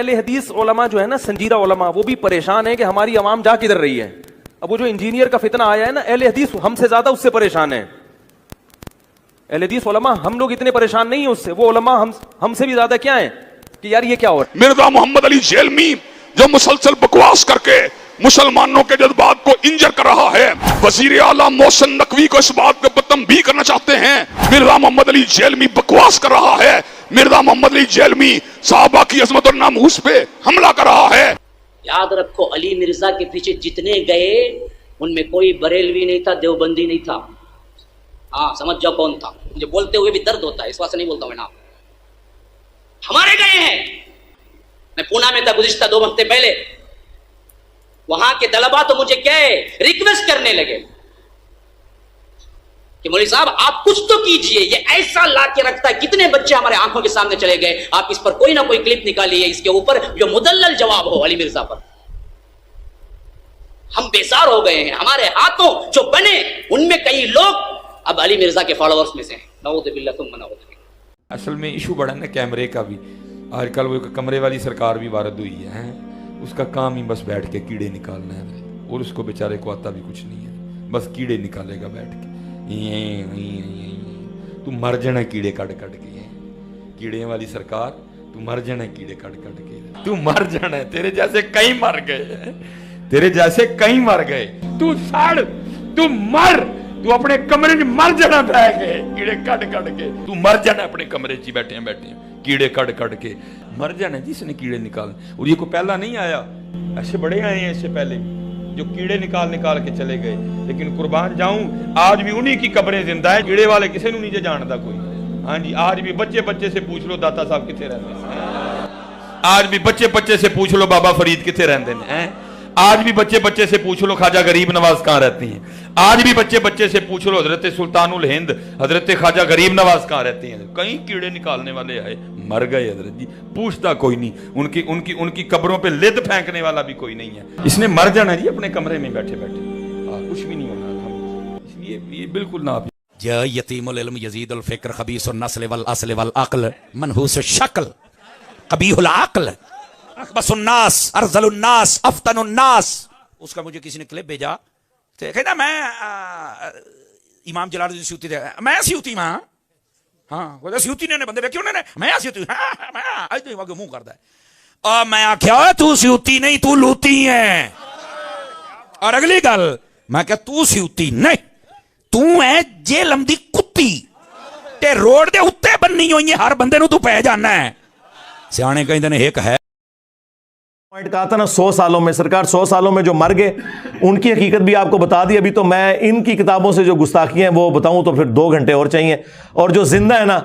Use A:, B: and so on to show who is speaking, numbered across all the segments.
A: اہل حدیث علماء جو ہے نا, سنجیدہ علماء, وہ بھی پریشان ہے کہ ہماری عوام جا کدھر رہی ہے. اب وہ جو انجینئر کا فتنہ آیا ہے نا, اہل حدیث ہم سے زیادہ اس سے پریشان ہے. اہل حدیث علماء ہم لوگ اتنے پریشان نہیں ہیں اس سے, وہ علماء ہم سے بھی زیادہ کیا ہیں کہ یار یہ کیا ہو رہا ہے.
B: مرزا محمد علی جیلمی جو مسلسل بکواس کر کے مسلمانوں کے جذبات کو انجر کر رہا ہے, وزیر اعلیٰ محسن نقوی کو اس بات پہ تنبیہ کرنا چاہتے ہیں. مرزا محمد علی جیلمی بکواس کر رہا ہے, مرزا محمد علی جیلمی صحابہ کی عظمت اور ناموس پہ حملہ کر رہا ہے.
C: یاد رکھو, علی مرزا کے پیچھے جتنے گئے ان میں کوئی بریلوی نہیں تھا, دیوبندی نہیں تھا. ہاں سمجھ جاؤ کون تھا. مجھے بولتے ہوئے بھی درد ہوتا ہے, اس واسطے نہیں بولتا ہوں میں. ہمارے گئے ہیں. میں پونا میں تھا گزشتہ 2 ہفتے پہلے. وہاں کے طلباء تو مجھے کہے ریکویسٹ کرنے لگے کہ مولوی صاحب آپ کچھ تو کیجئے, یہ ایسا لا کے رکھتا ہے. کتنے بچے ہمارے آنکھوں کے سامنے چلے گئے, آپ اس پر کوئی نہ کوئی کلپ نکالیے اس کے اوپر جو مدلل جواب ہو علی مرزا پر. ہم بیزار ہو گئے ہیں. ہمارے ہاتھوں جو بنے ان میں کئی لوگ اب علی مرزا کے فالوورز میں سے ہیں. نعوذ باللہ ثم نعوذ باللہ.
D: اصل میں ایشو بڑا نا کیمرے کا بھی. آج کل وہ کمرے والی سرکار بھی وارد ہوئی ہے, اس کا کام ہی بس بیٹھ کے کیڑے نکالنا ہے, اور اس کو بیچارے کو آتا بھی کچھ نہیں ہے, بس کیڑے نکالے گا بیٹھ کے. تو مر جانا کیڑے کٹ کٹ کے. کیڑے والی سرکار تو مر جانا کیڑے کٹ کٹ کے, تو مر جانا ہے. تیرے جیسے کئی مر گئے, تیرے جیسے کئی مر گئے. تو سڑ, تو مر, تو اپنے کمرے میں مر جانا بہ گئے کیڑے کٹ کٹ کے. تو مر جانا اپنے کمرے چ بیٹھے ہیں کیڑے کٹ کٹ کے مر جانا. جس نے کیڑے نکال, اور یہ کوئی پہلا نہیں آیا, ایسے بڑے آئے ہیں اس سے پہلے جو کیڑے نکال کے چلے گئے. لیکن قربان جاؤں آج بھی انہی کی قبریں زندہ ہیں. کیڑے والے کسی نہیں جے جانتا کوئی. ہاں جی, آج بھی بچے سے پوچھ لو داتا صاحب کتنے رہتے ہیں. آج بھی بچے سے پوچھ لو بابا فرید کتنے رہتے ہیں. آج بھی بچے سے پوچھ لو خواجہ غریب نواز کہاں رہتی ہیں. آج بھی بچے سے پوچھ لو حضرت سلطان الہند حضرت خواجہ غریب نواز کہاں رہتی ہیں. کئی کیڑے نکالنے والے آئے, مر گئے حضرت جی. پوچھتا کوئی نہیں, ان کی قبروں پہ لد پھینکنے والا بھی کوئی نہیں ہے. اس نے مر جانا جی اپنے کمرے میں بیٹھے کچھ بھی نہیں ہونا. اس لیے یہ بالکل نہ.
E: یا یتیم العلم یزید الفکر خبیث النسل والاصل والعقل منحوس الشکل قبیح العقل اخبث الناس ارذل الناس افتن الناس. اس کا مجھے کسی نے کلپ بھیجا, کہنا میں امام جلال الدین سیوطی تھے, میں سیوطی ماں. ہاں سیوطی نے بندے کیوں نے میں سیوطی منہ کرتا ہے. اور میں آخیا تو سیوطی نہیں تو لوتی ہے. اور اگلی گل میں کہ تو سیوطی نہیں, تو ہے جیلم دی کتی تے روڈ دے اتے بننی ہوئی ہر بندے نو تو پہ جانا ہے. سیانے کہیں دنے ایک ہے
F: پوائنٹ کہا تھا نا 100 سالوں میں, سرکار 100 سالوں میں جو مر گئے ان کی حقیقت بھی آپ کو بتا دی. ابھی تو میں ان کی کتابوں سے جو گستاخی ہیں وہ بتاؤں تو پھر 2 گھنٹے اور چاہیے. اور جو زندہ ہے نا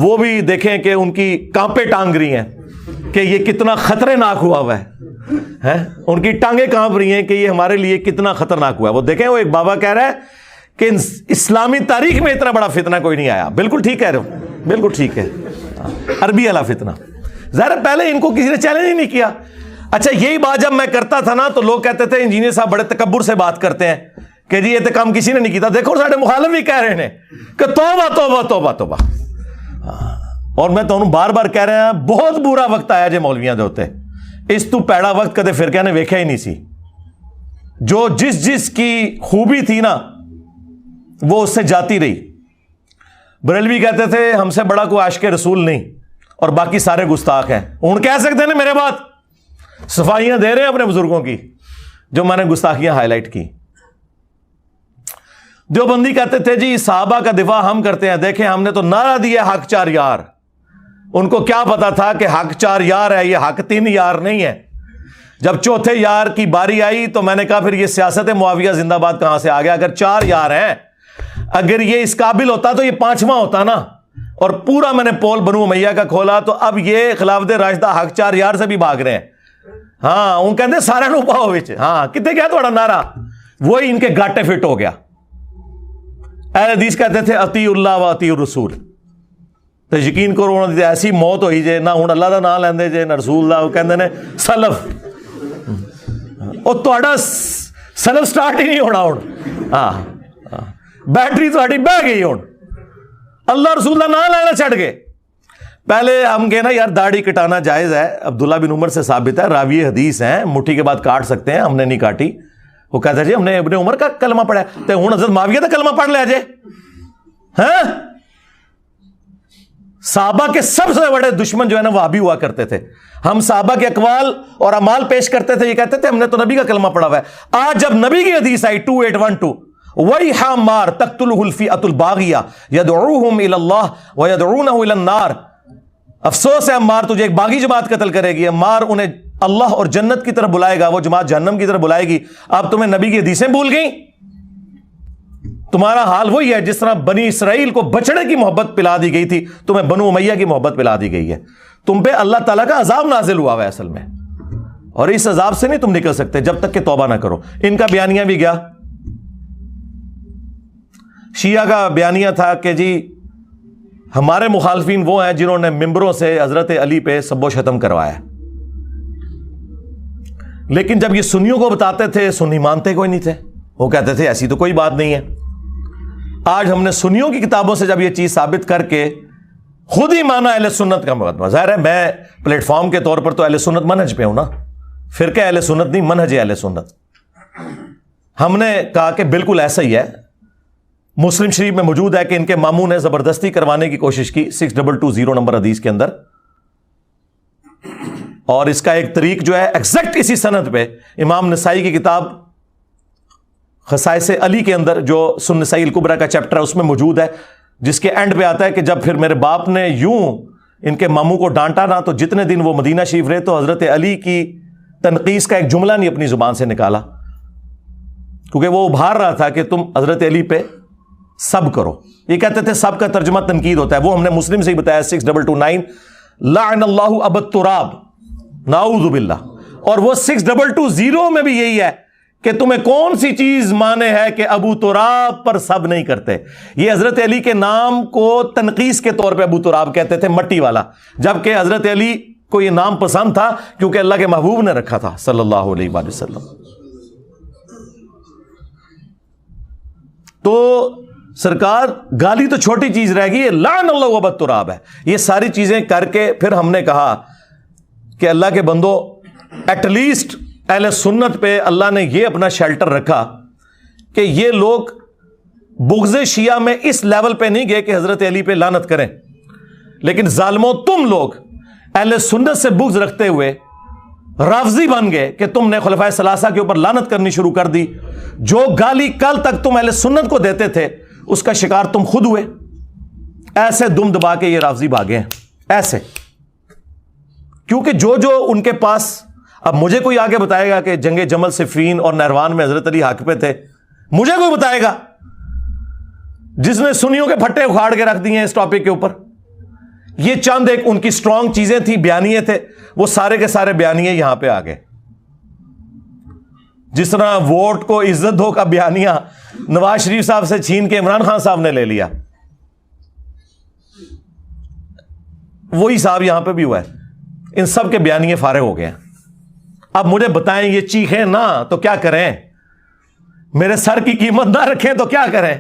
F: وہ بھی دیکھیں کہ ان کی کانپیں ٹانگ رہی ہیں کہ یہ کتنا خطرناک ہوا ہے. ان کی ٹانگیں کانپ رہی ہیں کہ یہ ہمارے لیے کتنا خطرناک ہوا ہے. وہ دیکھیں, وہ ایک بابا کہہ رہا ہے کہ اسلامی تاریخ میں اتنا بڑا فتنہ کوئی نہیں آیا. بالکل ٹھیک کہہ رہے ہو, بالکل ٹھیک ہے. عربی والا فتنہ ظاہر پہلے ان کو کسی نے چیلنج ہی نہیں کیا. اچھا یہی بات جب میں کرتا تھا نا تو لوگ کہتے تھے انجینئر صاحب بڑے تکبر سے بات کرتے ہیں کہ جی یہ تو کام کسی نے نہیں کیا. دیکھو ساڈے مخالف بھی کہہ رہے ہیں کہ توبہ توبہ توبہ توبہ. اور میں تو بار بار کہہ رہا ہوں بہت برا وقت آیا جے مولویاں دے ہوتے. اس تو پیڑا وقت کدے فرقے نے ویکھیا ہی نہیں سی. جو جس کی خوبی تھی نا وہ اس سے جاتی رہی. بریلوی کہتے تھے ہم سے بڑا کوئی عاشق رسول نہیں اور باقی سارے گستاخ ہیں. ہوں کہہ سکتے ہیں میرے بات صفائیاں دے رہے ہیں اپنے بزرگوں کی جو میں نے گستاخیاں ہائی لائٹ کی. دیوبندی کہتے تھے جی صحابہ کا دفاع ہم کرتے ہیں. دیکھیں ہم نے تو نعرہ دیا حق 4 یار. ان کو کیا پتا تھا کہ حق 4 یار ہے, یہ حق 3 یار نہیں ہے. جب چوتھے یار کی باری آئی تو میں نے کہا پھر یہ سیاست معاویہ زندہ باد کہاں سے آ گیا. اگر 4 یار ہیں, اگر یہ اس قابل ہوتا تو یہ 5واں ہوتا نا. اور پورا میں نے پول بنو امیہ کا کھولا تو اب یہ خلافت راشدہ حق 4 یار سے بھی بھاگ رہے ہیں. ہاں ان کہتے سارے نو پاؤ وچ. ہاں کتنے کیا تھوڑا نعرہ, وہی ان کے گاٹے فٹ ہو گیا. اہل حدیث کہتے تھے اطیعوا اللہ و اطیعوا الرسول. تو یقین کرو انہوں نے ایسی موت ہوئی جے نہ ہوں اللہ دا نام لیندے جے نہ رسول اللہ. وہ کہندے نے سلف, اور تہاڈا سلف سٹارٹ ہی نہیں ہونا. ہوں بیٹری تہاڈی بہ گئی. ہوں اللہ رسول دا نام لینا چھڈ گئے. پہلے ہم کہنا یار داڑھی کٹانا جائز ہے، عبداللہ بن عمر سے ثابت ہے، راوی حدیث ہیں، مٹھی کے بعد کاٹ سکتے ہیں، ہم نے نہیں کاٹی. وہ کہتا جی ہم نے ابن عمر کا کلمہ پڑھا ہے، تو ہوں حضرت معاویہ کا کلمہ پڑھ لیا جائے. ہاں صحابہ کے سب سے بڑے دشمن جو ہے نا وہابی ہوا کرتے تھے. ہم صحابہ کے اقوال اور اعمال پیش کرتے تھے، یہ کہتے تھے ہم نے تو نبی کا کلمہ پڑھا ہوا ہے. آج جب نبی کی حدیث آئی 2812 وَيْحَ مَارْ تَقْتُلُهُ الْفِئَةُ الْبَاغِيَةُ يَدْعُوهُمْ إِلَى اللَّهِ وَيَدْعُونَهُ إِلَى النَّارِ، افسوس ہے عمار تجھے ایک باغی جماعت قتل کرے گی، عمار انہیں اللہ اور جنت کی طرف بلائے گا، وہ جماعت جہنم کی طرف بلائے گی. اب تمہیں نبی کی حدیثیں بھول گئیں؟ تمہارا حال وہی ہے جس طرح بنی اسرائیل کو بچڑے کی محبت پلا دی گئی تھی، تمہیں بنو امیہ کی محبت پلا دی گئی ہے. تم پہ اللہ تعالیٰ کا عذاب نازل ہوا ہے اصل میں، اور اس عذاب سے نہیں تم نکل سکتے جب تک کہ توبہ نہ کرو. ان کا بیانیہ بھی گیا، شیعہ کا بیانیہ تھا کہ جی ہمارے مخالفین وہ ہیں جنہوں نے ممبروں سے حضرت علی پہ سب و شتم کروایا. لیکن جب یہ سنیوں کو بتاتے تھے، سنی مانتے کوئی نہیں تھے، وہ کہتے تھے ایسی تو کوئی بات نہیں ہے. آج ہم نے سنیوں کی کتابوں سے جب یہ چیز ثابت کر کے خود ہی مانا اہل سنت کا مقدمہ. ظاہر ہے میں پلیٹ فارم کے طور پر تو اہل سنت منہج پہ ہوں نا، فرقہ اہل سنت نہیں، منہج اہل سنت. ہم نے کہا کہ بالکل ایسا ہی ہے. مسلم شریف میں موجود ہے کہ ان کے ماموں نے زبردستی کروانے کی کوشش کی 6220 نمبر حدیث کے اندر، اور اس کا ایک طریق جو ہے ایگزیکٹ اسی سند پہ امام نسائی کی کتاب خصائص علی کے اندر جو سنن نسائی الکبریٰ کا چیپٹر ہے اس میں موجود ہے، جس کے اینڈ پہ آتا ہے کہ جب پھر میرے باپ نے یوں ان کے ماموں کو ڈانٹا نا، تو جتنے دن وہ مدینہ شریف رہے تو حضرت علی کی تنقیص کا ایک جملہ نہیں اپنی زبان سے نکالا، کیونکہ وہ ابھار رہا تھا کہ تم حضرت علی پہ سب کرو. یہ کہتے تھے سب کا ترجمہ تنقید ہوتا ہے، وہ ہم نے مسلم سے ہی بتایا 6229 لعن اللہ ابا التراب، نعوذ باللہ. اور وہ 6220 میں بھی یہی ہے کہ تمہیں کون سی چیز مانے ہے کہ ابو تراب پر سب نہیں کرتے. یہ حضرت علی کے نام کو تنقیص کے طور پہ ابو تراب کہتے تھے، مٹی والا، جبکہ حضرت علی کو یہ نام پسند تھا کیونکہ اللہ کے محبوب نے رکھا تھا صلی اللہ علیہ وآلہ وسلم. تو سرکار گالی تو چھوٹی چیز رہ گئی، لعن اللہ ابا التراب ہے. یہ ساری چیزیں کر کے پھر ہم نے کہا کہ اللہ کے بندو ایٹ لیسٹ اہل سنت پہ اللہ نے یہ اپنا شیلٹر رکھا کہ یہ لوگ بغض شیعہ میں اس لیول پہ نہیں گئے کہ حضرت علی پہ لعنت کریں، لیکن ظالموں تم لوگ اہل سنت سے بغض رکھتے ہوئے رافضی بن گئے کہ تم نے خلفائے ثلاثہ کے اوپر لعنت کرنی شروع کر دی. جو گالی کل تک تم اہل سنت کو دیتے تھے اس کا شکار تم خود ہوئے. ایسے دم دبا کے یہ رافضی بھاگے ہیں ایسے، کیونکہ جو ان کے پاس، اب مجھے کوئی آگے بتائے گا کہ جنگ جمل صفین اور نہروان میں حضرت علی حق پہ تھے؟ مجھے کوئی بتائے گا جس نے سنیوں کے پھٹے اکھاڑ کے رکھ دیے ہیں اس ٹاپک کے اوپر؟ یہ چند ایک ان کی سٹرونگ چیزیں تھیں، بیانیے تھے، وہ سارے کے سارے بیانیے یہاں پہ آ گئے. جس طرح ووٹ کو عزت دو کا بیانیہ نواز شریف صاحب سے چھین کے عمران خان صاحب نے لے لیا، وہی صاحب یہاں پہ بھی ہوا ہے. ان سب کے بیانیے فارغ ہو گئے ہیں. اب مجھے بتائیں یہ چیخیں نا تو کیا کریں؟ میرے سر کی قیمت نہ رکھیں تو کیا کریں؟